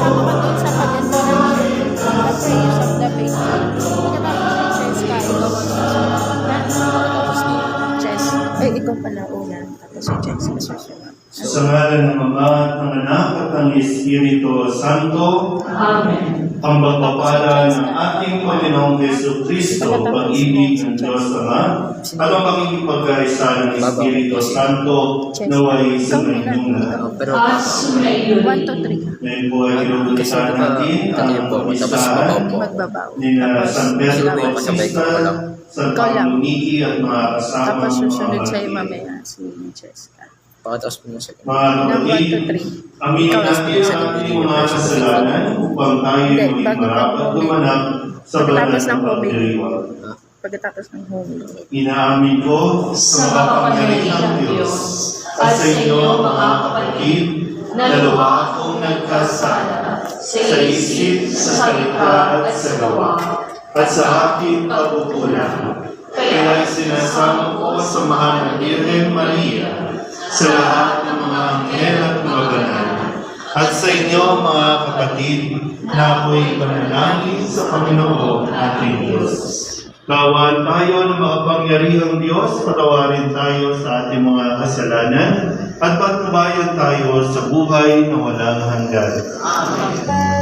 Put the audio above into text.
kasama ka doon sa pag-enta ng the prayers of the faithful. Pagkatapos ni Cheska, ikaw ang susunod. Pagkatapos ni Ches, ay ikaw pala una. Tapos si Cheska susunod. Sa ngalan ng Ama at ng Anak at ng Espiritu Santo. Amen. Ang pagpapala ng ating Panginoong Jesucristo, pag-ibig ng Diyos Ama, at ang pakikipagkaisa ng Espiritu Santo, naway sa inyong lahat. At sumayon. 1, 2, 3. Ngayon po ay kinukulitan natin ang isahan Magbabaw. ni San Pedro Bautista, San Pablo Niki at mga kasama Tapos susunod mga sa'yo kapatid. mamaya si Cheska. Pakatapos mo na siya. Mga kapatid, aminin natin ang ating mga kasalanan upang tayo Hindi, ay bago marapat ka gumanap sa banal Pagkatapos na ng homily. pagdiriwang. Pagkatapos ng homily. Inaamin ko Sa makapangyarihang Diyos at sa inyo mga kapatid, na luwa akong nagkasala sa isip, sa salita at sa gawa, at sa aking pagkukulang. Kaya sinasama ko sa mahal na Birhen Maria, sa lahat ng mga anghel at mga banal, at sa inyo mga kapatid, na ako'y panalangin sa Panginoon ating Diyos. Kawan tayo ng makapangyarihang Diyos, patawarin tayo sa ating mga kasalanan, at patnubayan tayo sa buhay na walang hanggan. Amen.